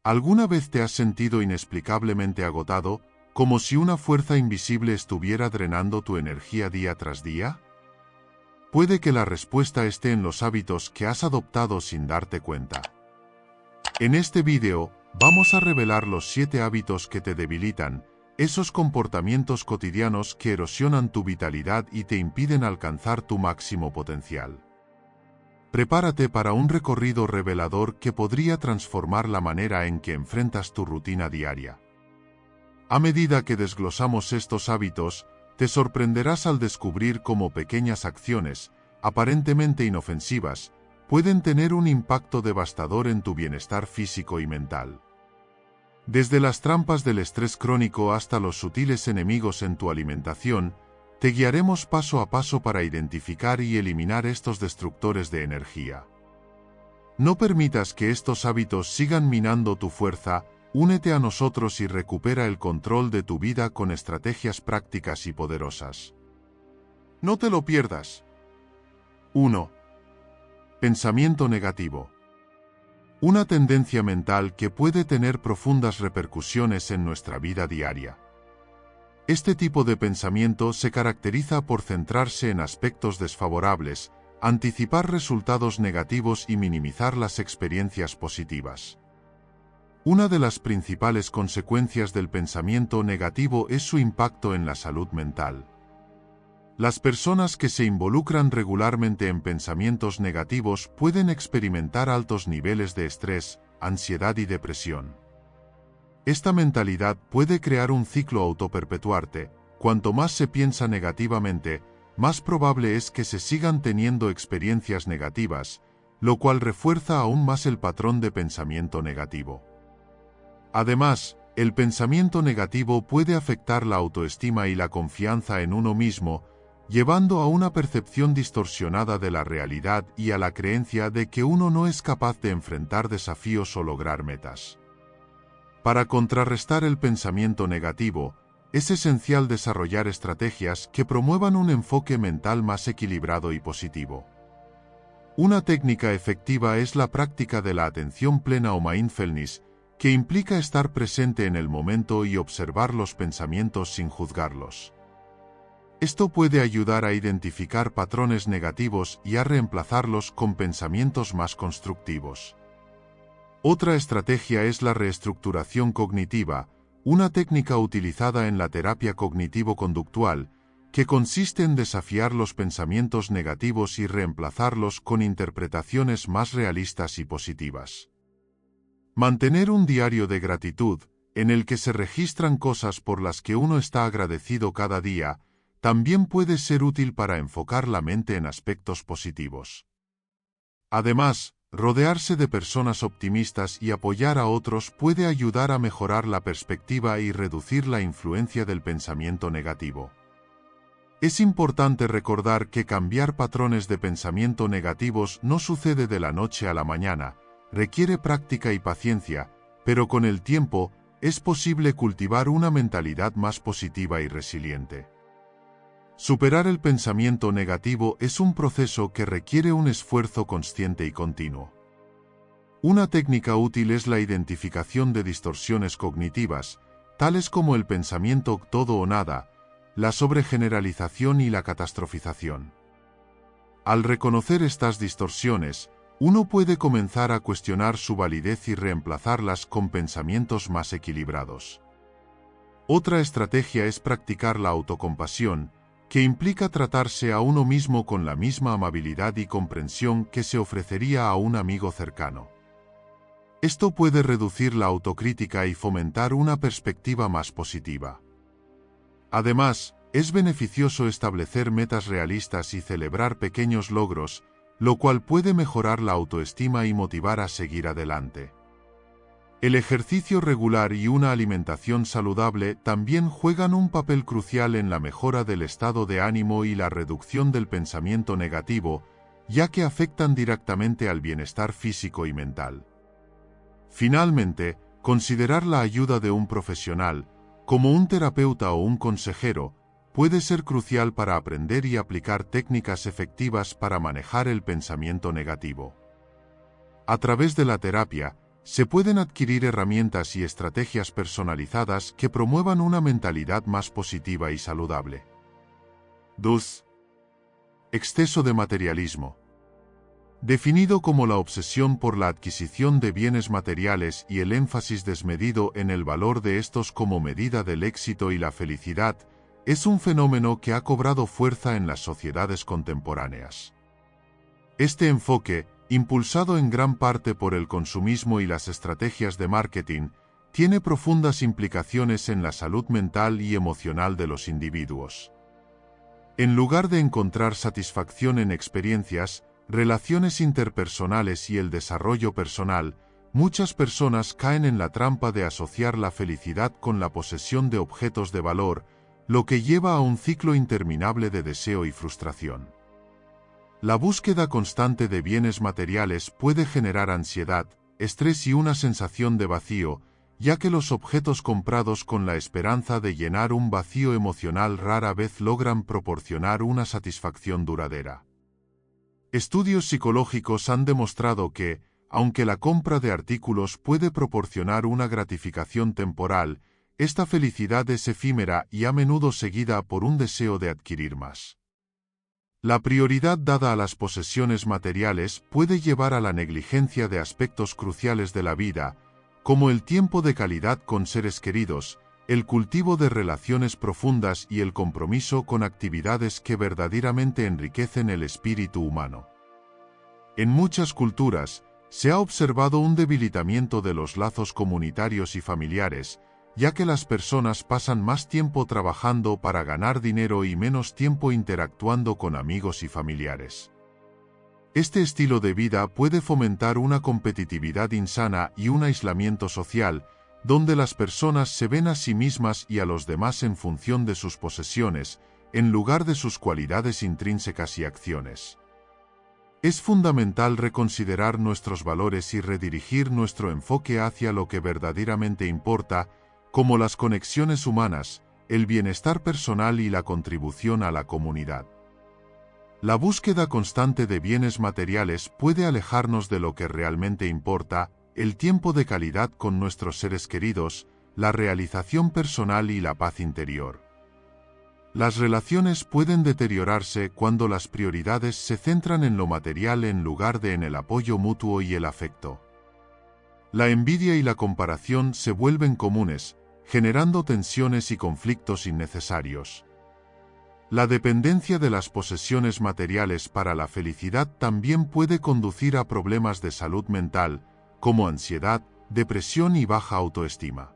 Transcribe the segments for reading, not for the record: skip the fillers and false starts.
¿Alguna vez te has sentido inexplicablemente agotado, como si una fuerza invisible estuviera drenando tu energía día tras día? Puede que la respuesta esté en los hábitos que has adoptado sin darte cuenta. En este vídeo, vamos a revelar los 7 hábitos que te debilitan, esos comportamientos cotidianos que erosionan tu vitalidad y te impiden alcanzar tu máximo potencial. Prepárate para un recorrido revelador que podría transformar la manera en que enfrentas tu rutina diaria. A medida que desglosamos estos hábitos, te sorprenderás al descubrir cómo pequeñas acciones, aparentemente inofensivas, pueden tener un impacto devastador en tu bienestar físico y mental. Desde las trampas del estrés crónico hasta los sutiles enemigos en tu alimentación, te guiaremos paso a paso para identificar y eliminar estos destructores de energía. No permitas que estos hábitos sigan minando tu fuerza. Únete a nosotros y recupera el control de tu vida con estrategias prácticas y poderosas. No te lo pierdas. 1. Pensamiento negativo. Una tendencia mental que puede tener profundas repercusiones en nuestra vida diaria. Este tipo de pensamiento se caracteriza por centrarse en aspectos desfavorables, anticipar resultados negativos y minimizar las experiencias positivas. Una de las principales consecuencias del pensamiento negativo es su impacto en la salud mental. Las personas que se involucran regularmente en pensamientos negativos pueden experimentar altos niveles de estrés, ansiedad y depresión. Esta mentalidad puede crear un ciclo autoperpetuante. Cuanto más se piensa negativamente, más probable es que se sigan teniendo experiencias negativas, lo cual refuerza aún más el patrón de pensamiento negativo. Además, el pensamiento negativo puede afectar la autoestima y la confianza en uno mismo, llevando a una percepción distorsionada de la realidad y a la creencia de que uno no es capaz de enfrentar desafíos o lograr metas. Para contrarrestar el pensamiento negativo, es esencial desarrollar estrategias que promuevan un enfoque mental más equilibrado y positivo. Una técnica efectiva es la práctica de la atención plena o mindfulness, que implica estar presente en el momento y observar los pensamientos sin juzgarlos. Esto puede ayudar a identificar patrones negativos y a reemplazarlos con pensamientos más constructivos. Otra estrategia es la reestructuración cognitiva, una técnica utilizada en la terapia cognitivo-conductual, que consiste en desafiar los pensamientos negativos y reemplazarlos con interpretaciones más realistas y positivas. Mantener un diario de gratitud, en el que se registran cosas por las que uno está agradecido cada día, también puede ser útil para enfocar la mente en aspectos positivos. Además, rodearse de personas optimistas y apoyar a otros puede ayudar a mejorar la perspectiva y reducir la influencia del pensamiento negativo. Es importante recordar que cambiar patrones de pensamiento negativos no sucede de la noche a la mañana. Requiere práctica y paciencia, pero con el tiempo, es posible cultivar una mentalidad más positiva y resiliente. Superar el pensamiento negativo es un proceso que requiere un esfuerzo consciente y continuo. Una técnica útil es la identificación de distorsiones cognitivas, tales como el pensamiento todo o nada, la sobregeneralización y la catastrofización. Al reconocer estas distorsiones, uno puede comenzar a cuestionar su validez y reemplazarlas con pensamientos más equilibrados. Otra estrategia es practicar la autocompasión, que implica tratarse a uno mismo con la misma amabilidad y comprensión que se ofrecería a un amigo cercano. Esto puede reducir la autocrítica y fomentar una perspectiva más positiva. Además, es beneficioso establecer metas realistas y celebrar pequeños logros, lo cual puede mejorar la autoestima y motivar a seguir adelante. El ejercicio regular y una alimentación saludable también juegan un papel crucial en la mejora del estado de ánimo y la reducción del pensamiento negativo, ya que afectan directamente al bienestar físico y mental. Finalmente, considerar la ayuda de un profesional, como un terapeuta o un consejero, puede ser crucial para aprender y aplicar técnicas efectivas para manejar el pensamiento negativo. A través de la terapia, se pueden adquirir herramientas y estrategias personalizadas que promuevan una mentalidad más positiva y saludable. 2. Exceso de materialismo. Definido como la obsesión por la adquisición de bienes materiales y el énfasis desmedido en el valor de estos como medida del éxito y la felicidad, es un fenómeno que ha cobrado fuerza en las sociedades contemporáneas. Este enfoque, impulsado en gran parte por el consumismo y las estrategias de marketing, tiene profundas implicaciones en la salud mental y emocional de los individuos. En lugar de encontrar satisfacción en experiencias, relaciones interpersonales y el desarrollo personal, muchas personas caen en la trampa de asociar la felicidad con la posesión de objetos de valor, lo que lleva a un ciclo interminable de deseo y frustración. La búsqueda constante de bienes materiales puede generar ansiedad, estrés y una sensación de vacío, ya que los objetos comprados con la esperanza de llenar un vacío emocional rara vez logran proporcionar una satisfacción duradera. Estudios psicológicos han demostrado que, aunque la compra de artículos puede proporcionar una gratificación temporal, esta felicidad es efímera y a menudo seguida por un deseo de adquirir más. La prioridad dada a las posesiones materiales puede llevar a la negligencia de aspectos cruciales de la vida, como el tiempo de calidad con seres queridos, el cultivo de relaciones profundas y el compromiso con actividades que verdaderamente enriquecen el espíritu humano. En muchas culturas, se ha observado un debilitamiento de los lazos comunitarios y familiares, ya que las personas pasan más tiempo trabajando para ganar dinero y menos tiempo interactuando con amigos y familiares. Este estilo de vida puede fomentar una competitividad insana y un aislamiento social, donde las personas se ven a sí mismas y a los demás en función de sus posesiones, en lugar de sus cualidades intrínsecas y acciones. Es fundamental reconsiderar nuestros valores y redirigir nuestro enfoque hacia lo que verdaderamente importa, como las conexiones humanas, el bienestar personal y la contribución a la comunidad. La búsqueda constante de bienes materiales puede alejarnos de lo que realmente importa, el tiempo de calidad con nuestros seres queridos, la realización personal y la paz interior. Las relaciones pueden deteriorarse cuando las prioridades se centran en lo material en lugar de en el apoyo mutuo y el afecto. La envidia y la comparación se vuelven comunes, generando tensiones y conflictos innecesarios. La dependencia de las posesiones materiales para la felicidad también puede conducir a problemas de salud mental, como ansiedad, depresión y baja autoestima.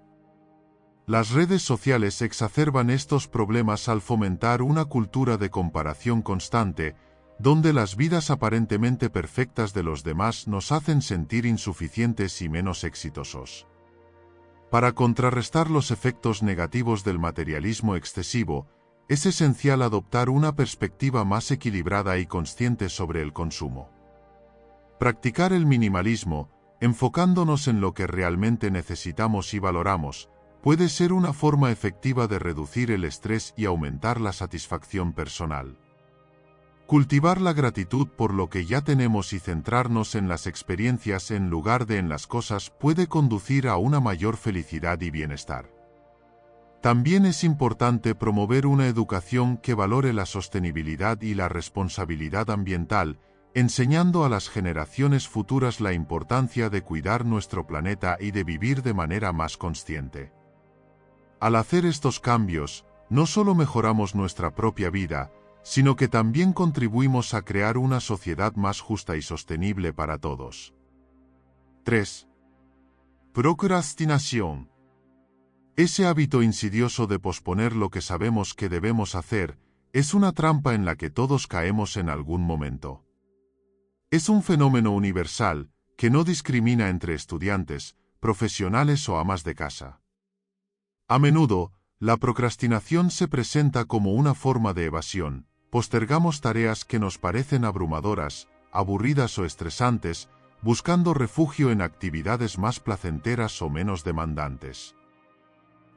Las redes sociales exacerban estos problemas al fomentar una cultura de comparación constante, donde las vidas aparentemente perfectas de los demás nos hacen sentir insuficientes y menos exitosos. Para contrarrestar los efectos negativos del materialismo excesivo, es esencial adoptar una perspectiva más equilibrada y consciente sobre el consumo. Practicar el minimalismo, enfocándonos en lo que realmente necesitamos y valoramos, puede ser una forma efectiva de reducir el estrés y aumentar la satisfacción personal. Cultivar la gratitud por lo que ya tenemos y centrarnos en las experiencias en lugar de en las cosas puede conducir a una mayor felicidad y bienestar. También es importante promover una educación que valore la sostenibilidad y la responsabilidad ambiental, enseñando a las generaciones futuras la importancia de cuidar nuestro planeta y de vivir de manera más consciente. Al hacer estos cambios, no solo mejoramos nuestra propia vida, sino que también contribuimos a crear una sociedad más justa y sostenible para todos. 3. Procrastinación. Ese hábito insidioso de posponer lo que sabemos que debemos hacer, es una trampa en la que todos caemos en algún momento. Es un fenómeno universal, que no discrimina entre estudiantes, profesionales o amas de casa. A menudo, la procrastinación se presenta como una forma de evasión. Postergamos tareas que nos parecen abrumadoras, aburridas o estresantes, buscando refugio en actividades más placenteras o menos demandantes.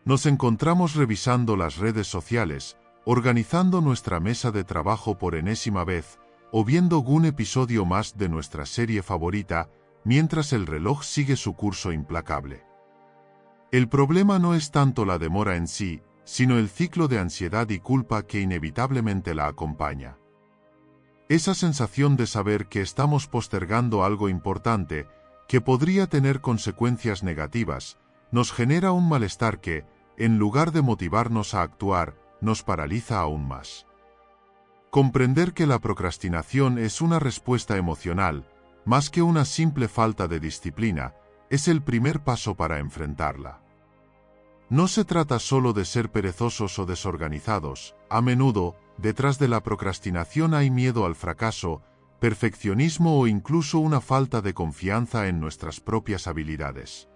Nos encontramos revisando las redes sociales, organizando nuestra mesa de trabajo por enésima vez, o viendo un episodio más de nuestra serie favorita, mientras el reloj sigue su curso implacable. El problema no es tanto la demora en sí, sino el ciclo de ansiedad y culpa que inevitablemente la acompaña. Esa sensación de saber que estamos postergando algo importante, que podría tener consecuencias negativas, nos genera un malestar que, en lugar de motivarnos a actuar, nos paraliza aún más. Comprender que la procrastinación es una respuesta emocional, más que una simple falta de disciplina, es el primer paso para enfrentarla. No se trata solo de ser perezosos o desorganizados. A menudo, detrás de la procrastinación hay miedo al fracaso, perfeccionismo o incluso una falta de confianza en nuestras propias habilidades.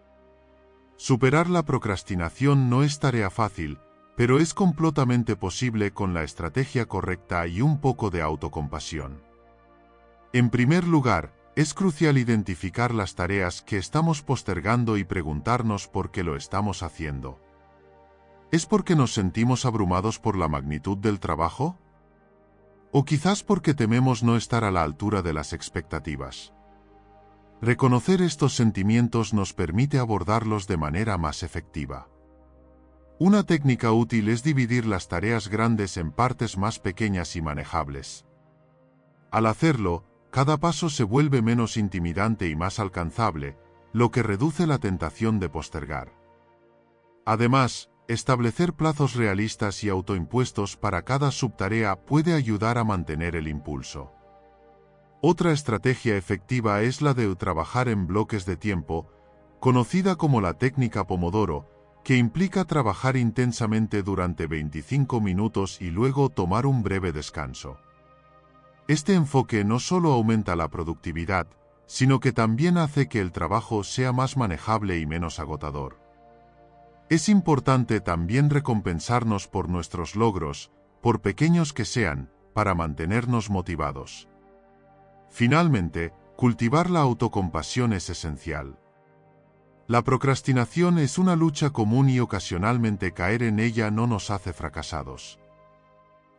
Superar la procrastinación no es tarea fácil, pero es completamente posible con la estrategia correcta y un poco de autocompasión. En primer lugar, es crucial identificar las tareas que estamos postergando y preguntarnos por qué lo estamos haciendo. ¿Es porque nos sentimos abrumados por la magnitud del trabajo? ¿O quizás porque tememos no estar a la altura de las expectativas? Reconocer estos sentimientos nos permite abordarlos de manera más efectiva. Una técnica útil es dividir las tareas grandes en partes más pequeñas y manejables. Al hacerlo, cada paso se vuelve menos intimidante y más alcanzable, lo que reduce la tentación de postergar. Además, establecer plazos realistas y autoimpuestos para cada subtarea puede ayudar a mantener el impulso. Otra estrategia efectiva es la de trabajar en bloques de tiempo, conocida como la técnica Pomodoro, que implica trabajar intensamente durante 25 minutos y luego tomar un breve descanso. Este enfoque no solo aumenta la productividad, sino que también hace que el trabajo sea más manejable y menos agotador. Es importante también recompensarnos por nuestros logros, por pequeños que sean, para mantenernos motivados. Finalmente, cultivar la autocompasión es esencial. La procrastinación es una lucha común y ocasionalmente caer en ella no nos hace fracasados.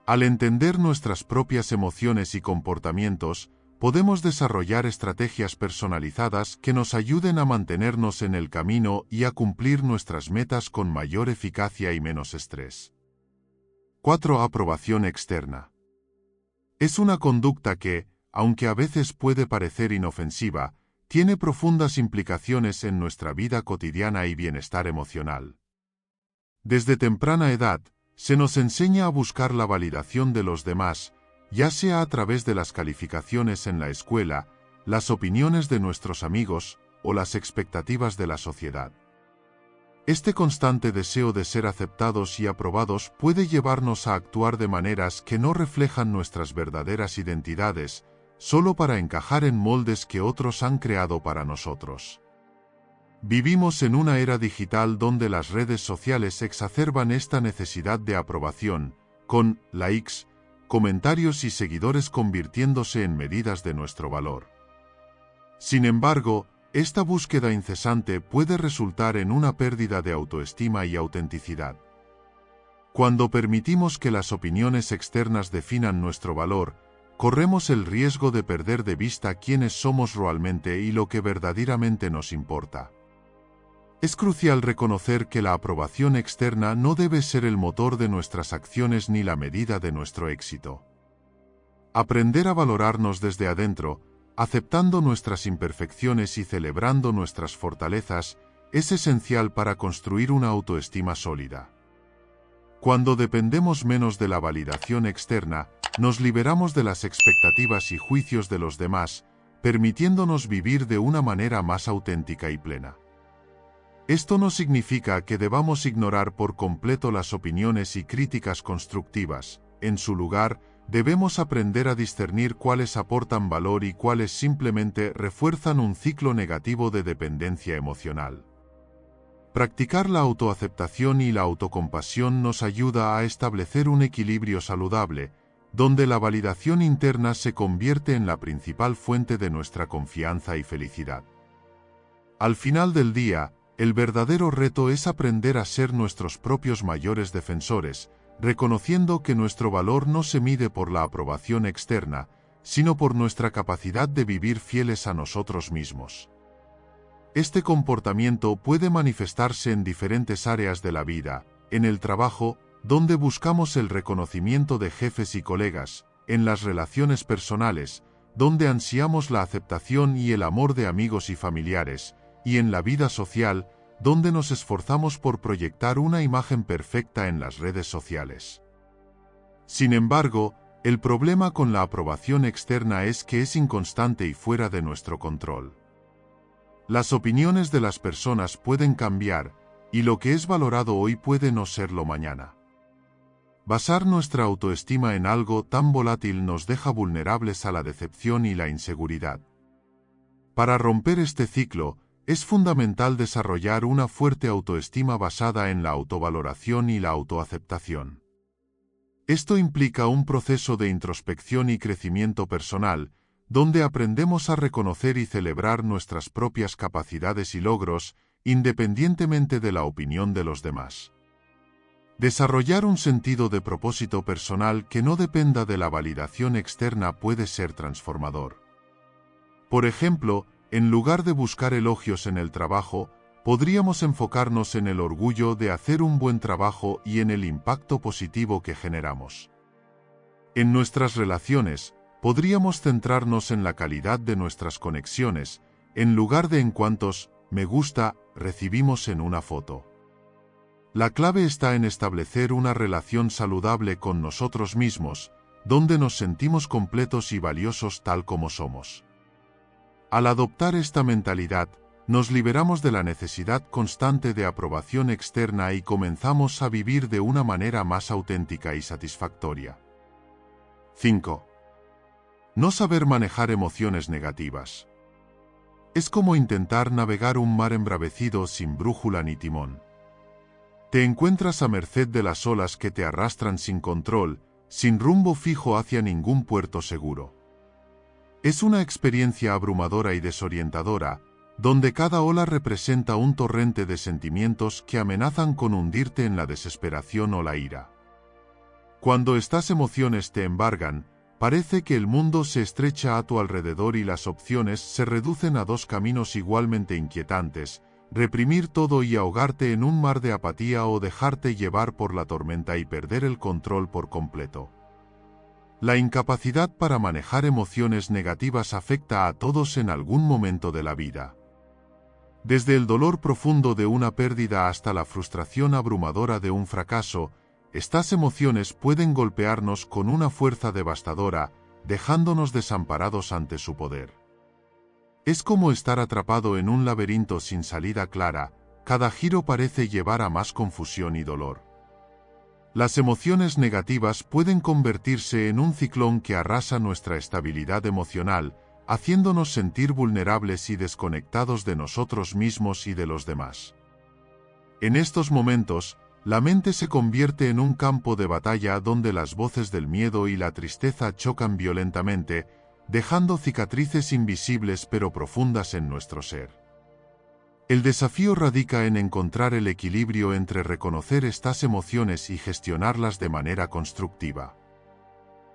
Al entender nuestras propias emociones y comportamientos, podemos desarrollar estrategias personalizadas que nos ayuden a mantenernos en el camino y a cumplir nuestras metas con mayor eficacia y menos estrés. 4. Aprobación externa. Es una conducta que, aunque a veces puede parecer inofensiva, tiene profundas implicaciones en nuestra vida cotidiana y bienestar emocional. Desde temprana edad, se nos enseña a buscar la validación de los demás, ya sea a través de las calificaciones en la escuela, las opiniones de nuestros amigos o las expectativas de la sociedad. Este constante deseo de ser aceptados y aprobados puede llevarnos a actuar de maneras que no reflejan nuestras verdaderas identidades, solo para encajar en moldes que otros han creado para nosotros. Vivimos en una era digital donde las redes sociales exacerban esta necesidad de aprobación, con likes, comentarios y seguidores convirtiéndose en medidas de nuestro valor. Sin embargo, esta búsqueda incesante puede resultar en una pérdida de autoestima y autenticidad. Cuando permitimos que las opiniones externas definan nuestro valor, corremos el riesgo de perder de vista quiénes somos realmente y lo que verdaderamente nos importa. Es crucial reconocer que la aprobación externa no debe ser el motor de nuestras acciones ni la medida de nuestro éxito. Aprender a valorarnos desde adentro, aceptando nuestras imperfecciones y celebrando nuestras fortalezas, es esencial para construir una autoestima sólida. Cuando dependemos menos de la validación externa, nos liberamos de las expectativas y juicios de los demás, permitiéndonos vivir de una manera más auténtica y plena. Esto no significa que debamos ignorar por completo las opiniones y críticas constructivas. En su lugar, debemos aprender a discernir cuáles aportan valor y cuáles simplemente refuerzan un ciclo negativo de dependencia emocional. Practicar la autoaceptación y la autocompasión nos ayuda a establecer un equilibrio saludable, donde la validación interna se convierte en la principal fuente de nuestra confianza y felicidad. Al final del día, el verdadero reto es aprender a ser nuestros propios mayores defensores, reconociendo que nuestro valor no se mide por la aprobación externa, sino por nuestra capacidad de vivir fieles a nosotros mismos. Este comportamiento puede manifestarse en diferentes áreas de la vida: en el trabajo, donde buscamos el reconocimiento de jefes y colegas; en las relaciones personales, donde ansiamos la aceptación y el amor de amigos y familiares; y en la vida social, donde nos esforzamos por proyectar una imagen perfecta en las redes sociales. Sin embargo, el problema con la aprobación externa es que es inconstante y fuera de nuestro control. Las opiniones de las personas pueden cambiar, y lo que es valorado hoy puede no serlo mañana. Basar nuestra autoestima en algo tan volátil nos deja vulnerables a la decepción y la inseguridad. Para romper este ciclo, es fundamental desarrollar una fuerte autoestima basada en la autovaloración y la autoaceptación. Esto implica un proceso de introspección y crecimiento personal, donde aprendemos a reconocer y celebrar nuestras propias capacidades y logros, independientemente de la opinión de los demás. Desarrollar un sentido de propósito personal que no dependa de la validación externa puede ser transformador. Por ejemplo, en lugar de buscar elogios en el trabajo, podríamos enfocarnos en el orgullo de hacer un buen trabajo y en el impacto positivo que generamos. En nuestras relaciones, podríamos centrarnos en la calidad de nuestras conexiones, en lugar de en cuántos me gusta recibimos en una foto. La clave está en establecer una relación saludable con nosotros mismos, donde nos sentimos completos y valiosos tal como somos. Al adoptar esta mentalidad, nos liberamos de la necesidad constante de aprobación externa y comenzamos a vivir de una manera más auténtica y satisfactoria. 5. No saber manejar emociones negativas. Es como intentar navegar un mar embravecido sin brújula ni timón. Te encuentras a merced de las olas que te arrastran sin control, sin rumbo fijo hacia ningún puerto seguro. Es una experiencia abrumadora y desorientadora, donde cada ola representa un torrente de sentimientos que amenazan con hundirte en la desesperación o la ira. Cuando estas emociones te embargan, parece que el mundo se estrecha a tu alrededor y las opciones se reducen a dos caminos igualmente inquietantes: reprimir todo y ahogarte en un mar de apatía, o dejarte llevar por la tormenta y perder el control por completo. La incapacidad para manejar emociones negativas afecta a todos en algún momento de la vida. Desde el dolor profundo de una pérdida hasta la frustración abrumadora de un fracaso, estas emociones pueden golpearnos con una fuerza devastadora, dejándonos desamparados ante su poder. Es como estar atrapado en un laberinto sin salida clara; cada giro parece llevar a más confusión y dolor. Las emociones negativas pueden convertirse en un ciclón que arrasa nuestra estabilidad emocional, haciéndonos sentir vulnerables y desconectados de nosotros mismos y de los demás. En estos momentos, la mente se convierte en un campo de batalla donde las voces del miedo y la tristeza chocan violentamente, dejando cicatrices invisibles pero profundas en nuestro ser. El desafío radica en encontrar el equilibrio entre reconocer estas emociones y gestionarlas de manera constructiva.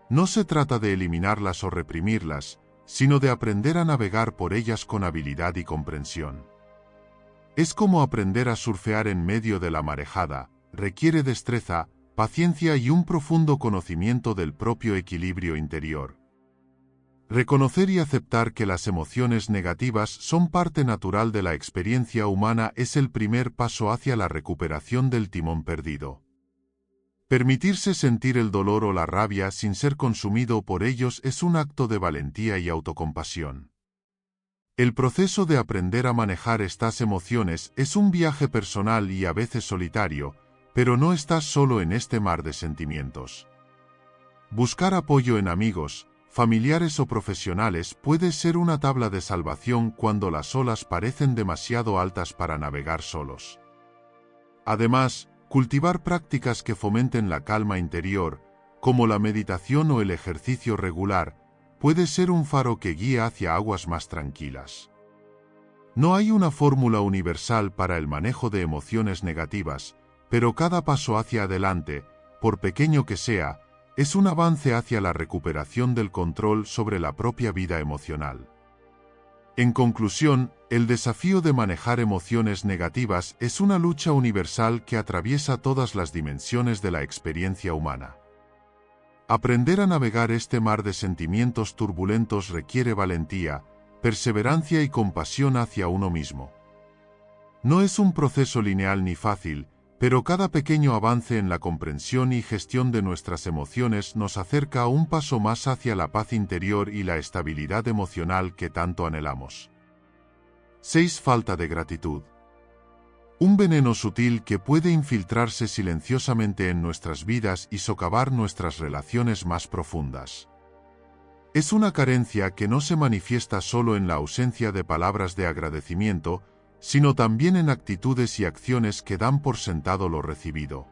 No se trata de eliminarlas o reprimirlas, sino de aprender a navegar por ellas con habilidad y comprensión. Es como aprender a surfear en medio de la marejada: requiere destreza, paciencia y un profundo conocimiento del propio equilibrio interior. Reconocer y aceptar que las emociones negativas son parte natural de la experiencia humana es el primer paso hacia la recuperación del timón perdido. Permitirse sentir el dolor o la rabia sin ser consumido por ellos es un acto de valentía y autocompasión. El proceso de aprender a manejar estas emociones es un viaje personal y a veces solitario, pero no estás solo en este mar de sentimientos. Buscar apoyo en amigos, familiares o profesionales puede ser una tabla de salvación cuando las olas parecen demasiado altas para navegar solos. Además, cultivar prácticas que fomenten la calma interior, como la meditación o el ejercicio regular, puede ser un faro que guía hacia aguas más tranquilas. No hay una fórmula universal para el manejo de emociones negativas, pero cada paso hacia adelante, por pequeño que sea, es un avance hacia la recuperación del control sobre la propia vida emocional. En conclusión, el desafío de manejar emociones negativas es una lucha universal que atraviesa todas las dimensiones de la experiencia humana. Aprender a navegar este mar de sentimientos turbulentos requiere valentía, perseverancia y compasión hacia uno mismo. No es un proceso lineal ni fácil, pero cada pequeño avance en la comprensión y gestión de nuestras emociones nos acerca a un paso más hacia la paz interior y la estabilidad emocional que tanto anhelamos. 6. Falta de gratitud. Un veneno sutil que puede infiltrarse silenciosamente en nuestras vidas y socavar nuestras relaciones más profundas. Es una carencia que no se manifiesta solo en la ausencia de palabras de agradecimiento, sino también en actitudes y acciones que dan por sentado lo recibido.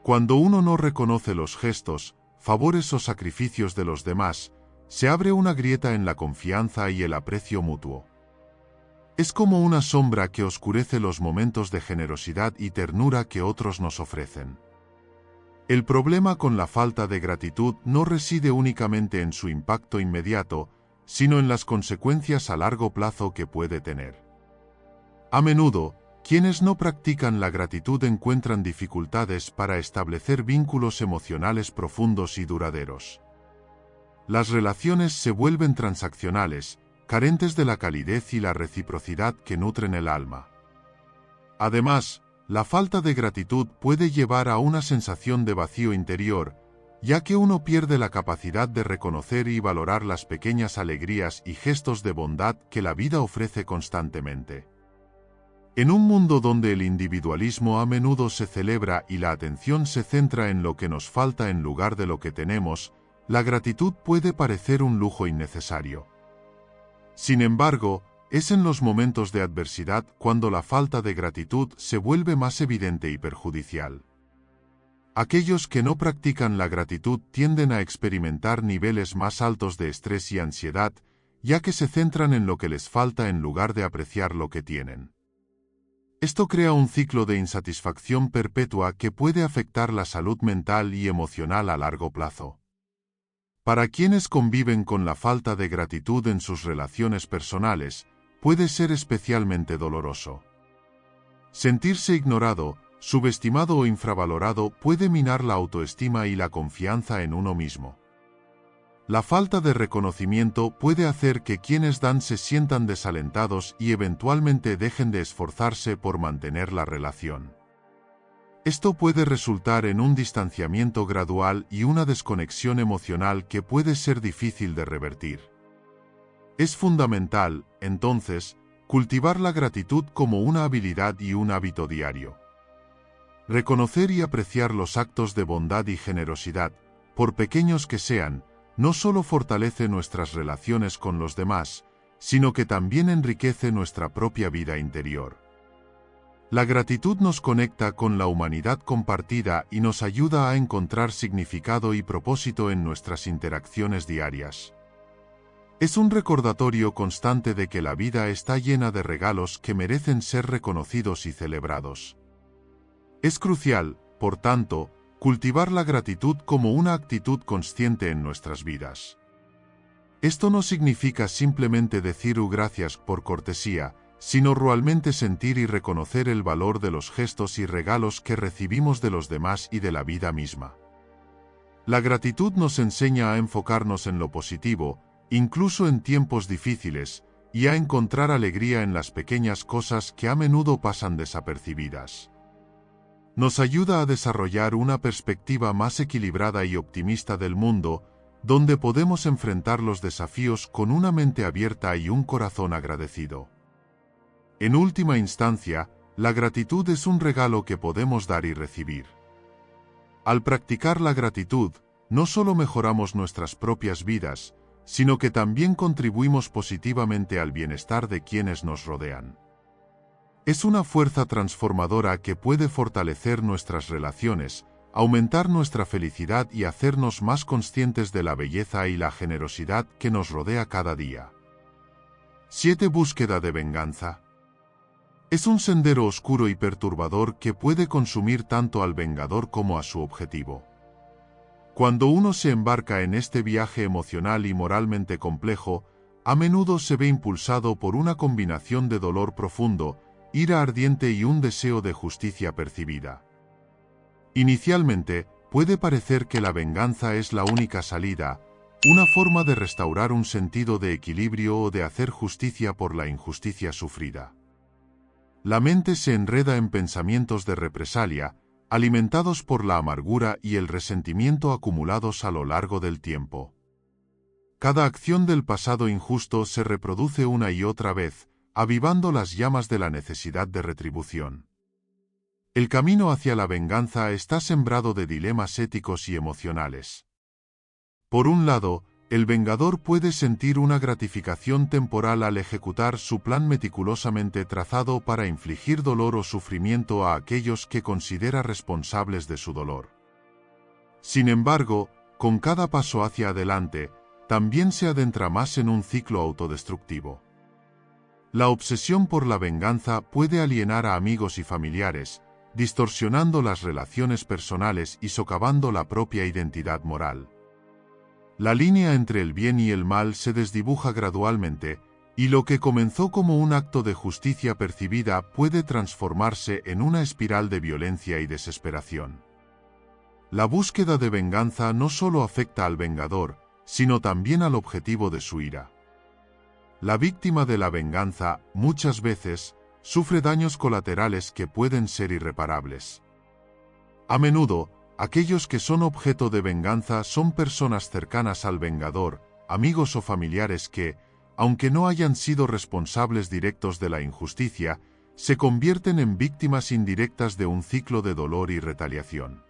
Cuando uno no reconoce los gestos, favores o sacrificios de los demás, se abre una grieta en la confianza y el aprecio mutuo. Es como una sombra que oscurece los momentos de generosidad y ternura que otros nos ofrecen. El problema con la falta de gratitud no reside únicamente en su impacto inmediato, sino en las consecuencias a largo plazo que puede tener. A menudo, quienes no practican la gratitud encuentran dificultades para establecer vínculos emocionales profundos y duraderos. Las relaciones se vuelven transaccionales, carentes de la calidez y la reciprocidad que nutren el alma. Además, la falta de gratitud puede llevar a una sensación de vacío interior, ya que uno pierde la capacidad de reconocer y valorar las pequeñas alegrías y gestos de bondad que la vida ofrece constantemente. En un mundo donde el individualismo a menudo se celebra y la atención se centra en lo que nos falta en lugar de lo que tenemos, la gratitud puede parecer un lujo innecesario. Sin embargo, es en los momentos de adversidad cuando la falta de gratitud se vuelve más evidente y perjudicial. Aquellos que no practican la gratitud tienden a experimentar niveles más altos de estrés y ansiedad, ya que se centran en lo que les falta en lugar de apreciar lo que tienen. Esto crea un ciclo de insatisfacción perpetua que puede afectar la salud mental y emocional a largo plazo. Para quienes conviven con la falta de gratitud en sus relaciones personales, puede ser especialmente doloroso. Sentirse ignorado, subestimado o infravalorado puede minar la autoestima y la confianza en uno mismo. La falta de reconocimiento puede hacer que quienes dan se sientan desalentados y eventualmente dejen de esforzarse por mantener la relación. Esto puede resultar en un distanciamiento gradual y una desconexión emocional que puede ser difícil de revertir. Es fundamental, entonces, cultivar la gratitud como una habilidad y un hábito diario. Reconocer y apreciar los actos de bondad y generosidad, por pequeños que sean, no solo fortalece nuestras relaciones con los demás, sino que también enriquece nuestra propia vida interior. La gratitud nos conecta con la humanidad compartida y nos ayuda a encontrar significado y propósito en nuestras interacciones diarias. Es un recordatorio constante de que la vida está llena de regalos que merecen ser reconocidos y celebrados. Es crucial, por tanto, cultivar la gratitud como una actitud consciente en nuestras vidas. Esto no significa simplemente decir gracias por cortesía, sino realmente sentir y reconocer el valor de los gestos y regalos que recibimos de los demás y de la vida misma. La gratitud nos enseña a enfocarnos en lo positivo, incluso en tiempos difíciles, y a encontrar alegría en las pequeñas cosas que a menudo pasan desapercibidas. Nos ayuda a desarrollar una perspectiva más equilibrada y optimista del mundo, donde podemos enfrentar los desafíos con una mente abierta y un corazón agradecido. En última instancia, la gratitud es un regalo que podemos dar y recibir. Al practicar la gratitud, no solo mejoramos nuestras propias vidas, sino que también contribuimos positivamente al bienestar de quienes nos rodean. Es una fuerza transformadora que puede fortalecer nuestras relaciones, aumentar nuestra felicidad y hacernos más conscientes de la belleza y la generosidad que nos rodea cada día. 7. Búsqueda de venganza. Es un sendero oscuro y perturbador que puede consumir tanto al vengador como a su objetivo. Cuando uno se embarca en este viaje emocional y moralmente complejo, a menudo se ve impulsado por una combinación de dolor profundo, ira ardiente y un deseo de justicia percibida. Inicialmente, puede parecer que la venganza es la única salida, una forma de restaurar un sentido de equilibrio o de hacer justicia por la injusticia sufrida. La mente se enreda en pensamientos de represalia, alimentados por la amargura y el resentimiento acumulados a lo largo del tiempo. Cada acción del pasado injusto se reproduce una y otra vez, avivando las llamas de la necesidad de retribución. El camino hacia la venganza está sembrado de dilemas éticos y emocionales. Por un lado, el vengador puede sentir una gratificación temporal al ejecutar su plan meticulosamente trazado para infligir dolor o sufrimiento a aquellos que considera responsables de su dolor. Sin embargo, con cada paso hacia adelante, también se adentra más en un ciclo autodestructivo. La obsesión por la venganza puede alienar a amigos y familiares, distorsionando las relaciones personales y socavando la propia identidad moral. La línea entre el bien y el mal se desdibuja gradualmente, y lo que comenzó como un acto de justicia percibida puede transformarse en una espiral de violencia y desesperación. La búsqueda de venganza no solo afecta al vengador, sino también al objetivo de su ira. La víctima de la venganza, muchas veces, sufre daños colaterales que pueden ser irreparables. A menudo, aquellos que son objeto de venganza son personas cercanas al vengador, amigos o familiares que, aunque no hayan sido responsables directos de la injusticia, se convierten en víctimas indirectas de un ciclo de dolor y retaliación.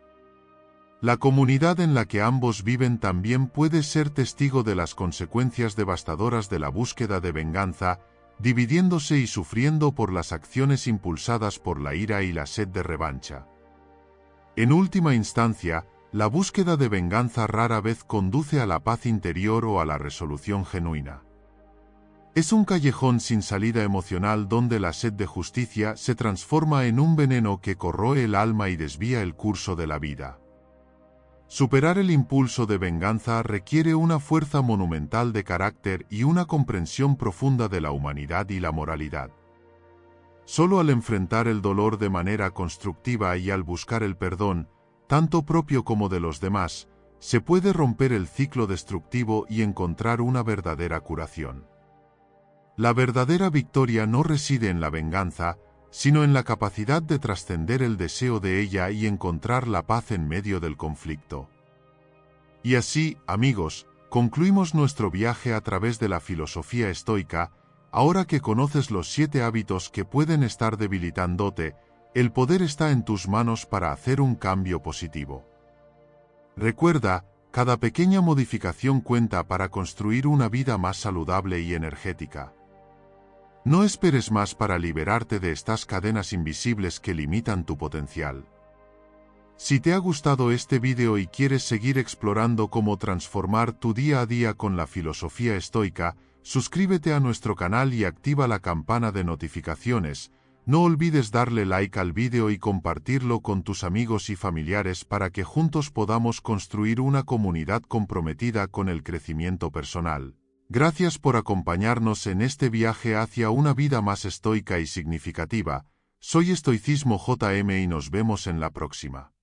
La comunidad en la que ambos viven también puede ser testigo de las consecuencias devastadoras de la búsqueda de venganza, dividiéndose y sufriendo por las acciones impulsadas por la ira y la sed de revancha. En última instancia, la búsqueda de venganza rara vez conduce a la paz interior o a la resolución genuina. Es un callejón sin salida emocional donde la sed de justicia se transforma en un veneno que corroe el alma y desvía el curso de la vida. Superar el impulso de venganza requiere una fuerza monumental de carácter y una comprensión profunda de la humanidad y la moralidad. Solo al enfrentar el dolor de manera constructiva y al buscar el perdón, tanto propio como de los demás, se puede romper el ciclo destructivo y encontrar una verdadera curación. La verdadera victoria no reside en la venganza, sino en la capacidad de trascender el deseo de ella y encontrar la paz en medio del conflicto. Y así, amigos, concluimos nuestro viaje a través de la filosofía estoica. Ahora que conoces los 7 hábitos que pueden estar debilitándote, el poder está en tus manos para hacer un cambio positivo. Recuerda, cada pequeña modificación cuenta para construir una vida más saludable y energética. No esperes más para liberarte de estas cadenas invisibles que limitan tu potencial. Si te ha gustado este vídeo y quieres seguir explorando cómo transformar tu día a día con la filosofía estoica, suscríbete a nuestro canal y activa la campana de notificaciones. No olvides darle like al vídeo y compartirlo con tus amigos y familiares para que juntos podamos construir una comunidad comprometida con el crecimiento personal. Gracias por acompañarnos en este viaje hacia una vida más estoica y significativa. Soy Estoicismo JM y nos vemos en la próxima.